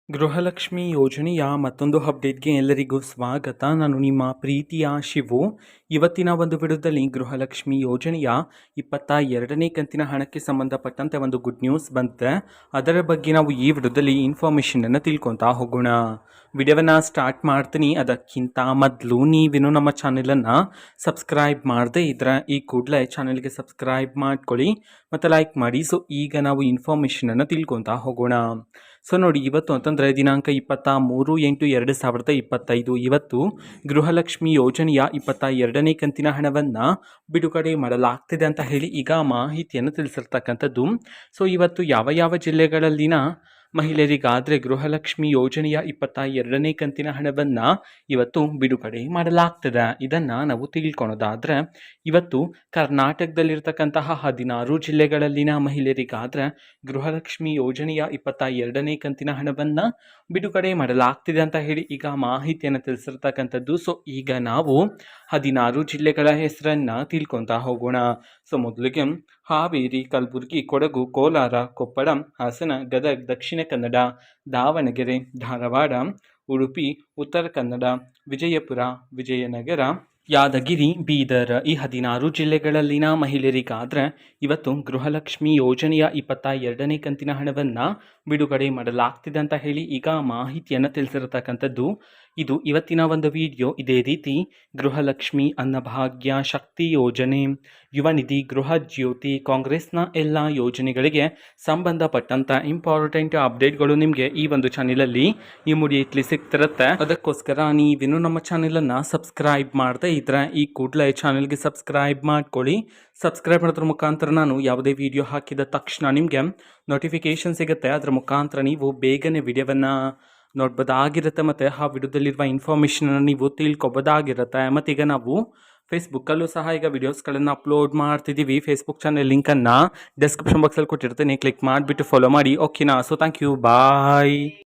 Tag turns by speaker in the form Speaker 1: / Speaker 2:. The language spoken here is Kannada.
Speaker 1: ಗೃಹಲಕ್ಷ್ಮಿ ಯೋಜನೆಯ ಮತ್ತೊಂದು ಅಪ್ಡೇಟ್ಗೆ ಎಲ್ಲರಿಗೂ ಸ್ವಾಗತ. ನಾನು ನಿಮ್ಮ ಪ್ರೀತಿಯ ಶಿವು. ಇವತ್ತಿನ ಒಂದು ವಿಡಿಯೋದಲ್ಲಿ ಗೃಹಲಕ್ಷ್ಮಿ ಯೋಜನೆಯ 22ನೇ ಕಂತಿನ ಹಣಕ್ಕೆ ಸಂಬಂಧಪಟ್ಟಂತೆ ಒಂದು ಗುಡ್ ನ್ಯೂಸ್ ಬಂದಿದೆ. ಅದರ ಬಗ್ಗೆ ನಾವು ಈ ವಿಡಿಯೋದಲ್ಲಿ ಇನ್ಫಾರ್ಮೇಷನನ್ನು ತಿಳ್ಕೊತಾ ಹೋಗೋಣ. ವಿಡಿಯೋವನ್ನು ಸ್ಟಾರ್ಟ್ ಮಾಡ್ತೀನಿ. ಅದಕ್ಕಿಂತ ಮೊದಲು ನೀವೇನು ನಮ್ಮ ಚಾನೆಲನ್ನು ಸಬ್ಸ್ಕ್ರೈಬ್ ಮಾಡದೆ ಇದ್ರೆ ಈ ಕೂಡಲೇ ಚಾನೆಲ್ಗೆ ಸಬ್ಸ್ಕ್ರೈಬ್ ಮಾಡ್ಕೊಳ್ಳಿ ಮತ್ತು ಲೈಕ್ ಮಾಡಿ. ಸೊ ಈಗ ನಾವು ಇನ್ಫಾರ್ಮೇಷನನ್ನು ತಿಳ್ಕೊತಾ ಹೋಗೋಣ. ಸೊ ನೋಡಿ, ಇವತ್ತು ಅಂತಂದರೆ ದಿನಾಂಕ 23/8/2025 ಇವತ್ತು ಗೃಹಲಕ್ಷ್ಮಿ ಯೋಜನೆಯ 22ನೇ ಕಂತಿನ ಹಣವನ್ನು ಬಿಡುಗಡೆ ಮಾಡಲಾಗ್ತಿದೆ ಅಂತ ಹೇಳಿ ಈಗ ಮಾಹಿತಿಯನ್ನು ತಿಳಿಸಿರ್ತಕ್ಕಂಥದ್ದು. ಸೊ ಇವತ್ತು ಯಾವ ಯಾವ ಜಿಲ್ಲೆಗಳಲ್ಲಿನ ಮಹಿಳೆಯರಿಗಾದರೆ ಗೃಹಲಕ್ಷ್ಮಿ ಯೋಜನೆಯ 22ನೇ ಕಂತಿನ ಹಣವನ್ನು ಇವತ್ತು ಬಿಡುಗಡೆ ಮಾಡಲಾಗ್ತದೆ, ಇದನ್ನು ನಾವು ತಿಳ್ಕೊಳೋದಾದರೆ ಇವತ್ತು ಕರ್ನಾಟಕದಲ್ಲಿರ್ತಕ್ಕಂತಹ 16 ಜಿಲ್ಲೆಗಳಲ್ಲಿನ ಮಹಿಳೆಯರಿಗಾದರೆ ಗೃಹಲಕ್ಷ್ಮಿ ಯೋಜನೆಯ 22ನೇ ಕಂತಿನ ಹಣವನ್ನು ಬಿಡುಗಡೆ ಮಾಡಲಾಗ್ತಿದೆ ಅಂತ ಹೇಳಿ ಈಗ ಮಾಹಿತಿಯನ್ನು ತಿಳಿಸಿರ್ತಕ್ಕಂಥದ್ದು. ಸೊ ಈಗ ನಾವು 16 ಜಿಲ್ಲೆಗಳ ಹೆಸರನ್ನು ತಿಳ್ಕೊತಾ ಹೋಗೋಣ. ಸೊ ಮೊದಲಿಗೆ ಹಾವೇರಿ, ಕಲಬುರಗಿ, ಕೊಡಗು, ಕೋಲಾರ, ಕೊಪ್ಪಳ, ಹಾಸನ, ಗದಗ, ದಕ್ಷಿಣ ಕನ್ನಡ, ದಾವಣಗೆರೆ, ಧಾರವಾಡ, ಉಡುಪಿ, ಉತ್ತರ ಕನ್ನಡ, ವಿಜಯಪುರ, ವಿಜಯನಗರ, ಯಾದಗಿರಿ, ಬೀದರ್ ಈ 16 ಜಿಲ್ಲೆಗಳಲ್ಲಿನ ಮಹಿಳೆಯರಿಗಾದರೆ ಇವತ್ತು ಗೃಹಲಕ್ಷ್ಮಿ ಯೋಜನೆಯ 22ನೇ ಕಂತಿನ ಹಣವನ್ನು ಬಿಡುಗಡೆ ಮಾಡಲಾಗ್ತಿದೆ ಅಂತ ಹೇಳಿ ಈಗ ಮಾಹಿತಿಯನ್ನು ತಿಳಿಸಿರತಕ್ಕಂಥದ್ದು. ಇದು ಇವತ್ತಿನ ಒಂದು ವಿಡಿಯೋ. ಇದೇ ರೀತಿ ಗೃಹಲಕ್ಷ್ಮಿ, ಅನ್ನಭಾಗ್ಯ, ಶಕ್ತಿ ಯೋಜನೆ, ಯುವ ನಿಧಿ, ಗೃಹ ಜ್ಯೋತಿ, ಕಾಂಗ್ರೆಸ್ನ ಎಲ್ಲ ಯೋಜನೆಗಳಿಗೆ ಸಂಬಂಧಪಟ್ಟಂಥ ಇಂಪಾರ್ಟೆಂಟ್ ಅಪ್ಡೇಟ್ಗಳು ನಿಮಗೆ ಈ ಒಂದು ಚಾನೆಲಲ್ಲಿ ಇಮಿಡಿಯೇಟ್ಲಿ ಸಿಗ್ತಿರುತ್ತೆ. ಅದಕ್ಕೋಸ್ಕರ ನೀವೇನು ನಮ್ಮ ಚಾನೆಲನ್ನು ಸಬ್ಸ್ಕ್ರೈಬ್ ಮಾಡದೆ ಇದ್ರೆ ಈ ಕೂಡಲೇ ಚಾನೆಲ್ಗೆ ಸಬ್ಸ್ಕ್ರೈಬ್ ಮಾಡ್ಕೊಳ್ಳಿ. ಸಬ್ಸ್ಕ್ರೈಬ್ ಮಾಡೋದ್ರ ಮುಖಾಂತರ ನಾನು ಯಾವುದೇ ವಿಡಿಯೋ ಹಾಕಿದ ತಕ್ಷಣ ನಿಮಗೆ ನೋಟಿಫಿಕೇಶನ್ ಸಿಗುತ್ತೆ. ಅದರ ಮುಖಾಂತರ ನೀವು ಬೇಗನೆ ವಿಡಿಯೋವನ್ನು ನೋಡ್ಬೋದಾಗಿರುತ್ತೆ ಮತ್ತು ಆ ವಿಡಿಯೋದಲ್ಲಿರುವ ಇನ್ಫಾರ್ಮೇಷನನ್ನು ನೀವು ತಿಳ್ಕೊಬೋದಾಗಿರುತ್ತೆ. ಮತ್ತು ಈಗ ನಾವು ಫೇಸ್ಬುಕ್ಕಲ್ಲೂ ಸಹ ಈಗ ವಿಡಿಯೋಸ್ಗಳನ್ನು ಅಪ್ಲೋಡ್ ಮಾಡ್ತಿದ್ದೀವಿ. ಫೇಸ್ಬುಕ್ ಚಾನೆಲ್ ಲಿಂಕನ್ನು ಡಿಸ್ಕ್ರಿಪ್ಷನ್ ಬಾಕ್ಸಲ್ಲಿ ಕೊಟ್ಟಿರ್ತೀನಿ, ಕ್ಲಿಕ್ ಮಾಡಿಬಿಟ್ಟು ಫಾಲೋ ಮಾಡಿ. ಓಕೆನಾ? So thank you, bye.